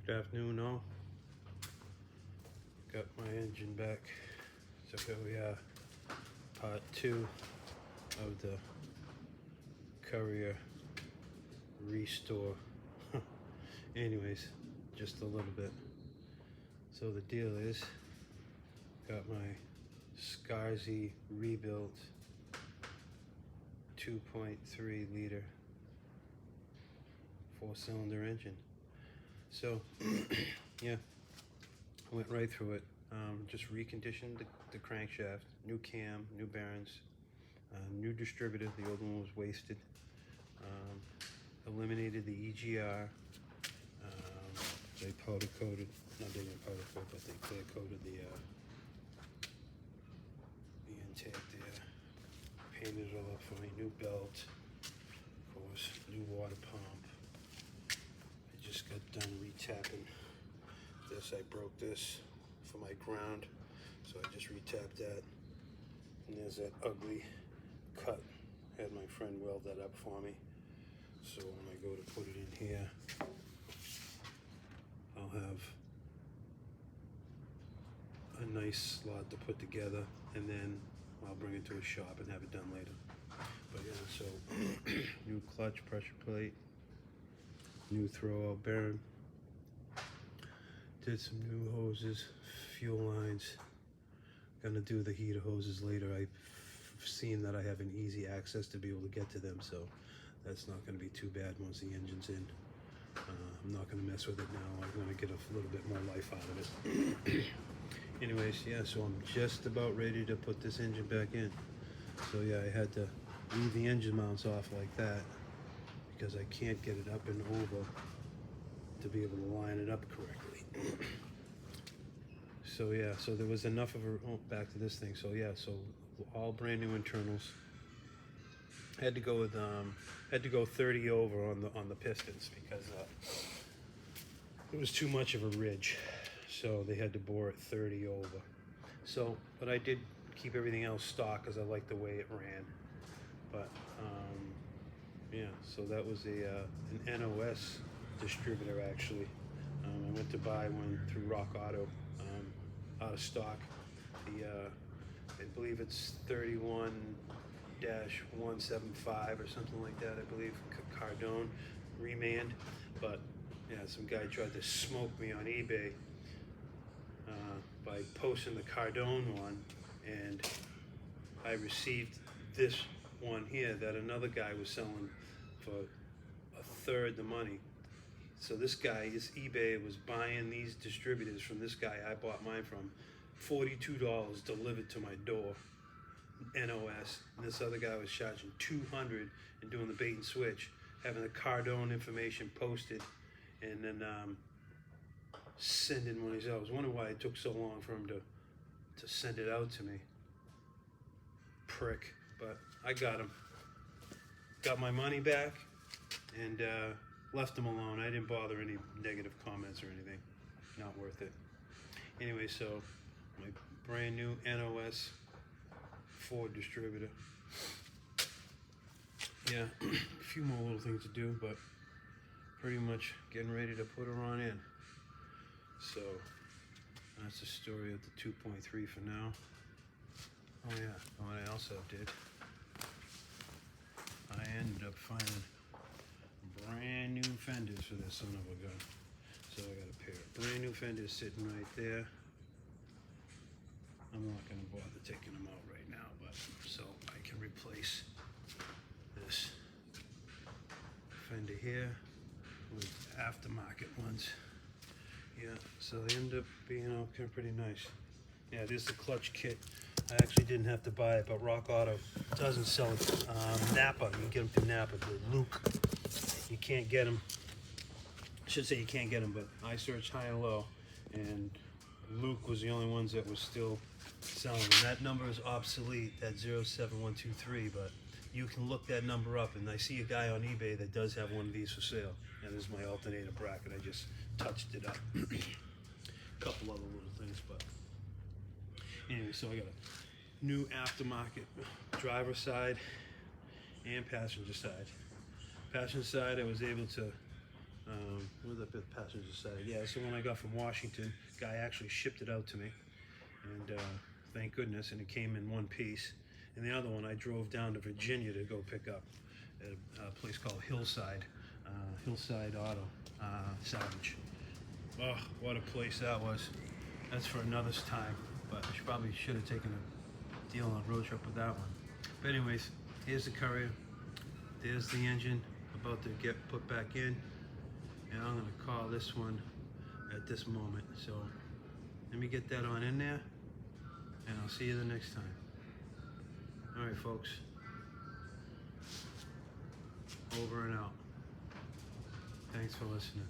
Good afternoon, all. Got my engine back. So here we are, part 2 of the Courier restore. Anyways, just a little bit. So the deal is, got my Scarzy rebuilt 2.3 liter 4-cylinder engine. So yeah, I went right through it. Just reconditioned the crankshaft, new cam, new bearings, new distributor. The old one was wasted. Eliminated the EGR. They powder coated, not they didn't powder coat, but they clear coated the intake there. Painted it all up for me. New belt, of course, new water pump. I just got done retapping this. I broke this for my ground, so I just retapped that. And there's that ugly cut. Had my friend weld that up for me. So when I go to put it in here, I'll have a nice slot to put together, and then I'll bring it to a shop and have it done later. But yeah, so new clutch, pressure plate, new throwout bearing, did some new hoses, fuel lines. Gonna do the heater hoses later. I've seen that I have an easy access to be able to get to them, so that's not gonna be too bad once the engine's in. I'm not gonna mess with it now. I'm gonna get a little bit more life out of it. Anyways, yeah, so I'm just about ready to put this engine back in. So yeah, I had to leave the engine mounts off like that because I can't get it up and over to be able to line it up correctly. So yeah, so there was enough of a, back to this thing. So yeah, so all brand new internals. Had to go with had to go 30 over on the pistons because it was too much of a ridge. So they had to bore it 30 over. So, but I did keep everything else stock because I liked the way it ran. But yeah, so that was an NOS distributor actually. I went to buy one through Rock Auto, out of stock. The I believe it's 31-175 or something like that. I believe Cardone Remand. But yeah, some guy tried to smoke me on eBay by posting the Cardone one, and I received this one here that another guy was selling for a third the money. So this guy, his eBay was buying these distributors from this guy I bought mine from, $42 delivered to my door, NOS. And this other guy was charging $200 and doing the bait and switch, having the Cardone information posted, and then sending one of these out. I was wondering why it took so long for him to send it out to me. Prick. But I got him. Got my money back and left him alone. I didn't bother any negative comments or anything. Not worth it. Anyway, so my brand new NOS Ford distributor. Yeah, a few more little things to do, but pretty much getting ready to put her on in. So that's the story of the 2.3 for now. Oh yeah, what I also did, I ended up finding brand new fenders for this son of a gun. So I got a pair of brand new fenders sitting right there. I'm not gonna bother taking them out right now, but so I can replace this fender here with aftermarket ones. Yeah, so they end up being okay, pretty nice. Yeah, this is the clutch kit. I actually didn't have to buy it, but Rock Auto doesn't sell it. Napa, you can get them through Napa. But Luke, you can't get them. I should say you can't get them, but I searched high and low, and Luke was the only ones that was still selling them. That number is obsolete, that 07123, but you can look that number up, and I see a guy on eBay that does have one of these for sale. And this is my alternator bracket. I just touched it up. A couple other little things, but anyway, so I got a new aftermarket driver side and passenger side. Passenger side, I was able to Where's the passenger side? Yeah, it's the one I got from Washington. Guy actually shipped it out to me, and thank goodness, and it came in one piece. And the other one I drove down to Virginia to go pick up at a place called Hillside Auto Salvage. Oh, what a place that was. That's for another time, but I probably should have taken a deal on road trip with that one. But anyways, here's the Courier. There's the engine about to get put back in, and I'm going to call this one at this moment. So let me get that on in there, and I'll see you the next time. All right, folks. Over and out. Thanks for listening.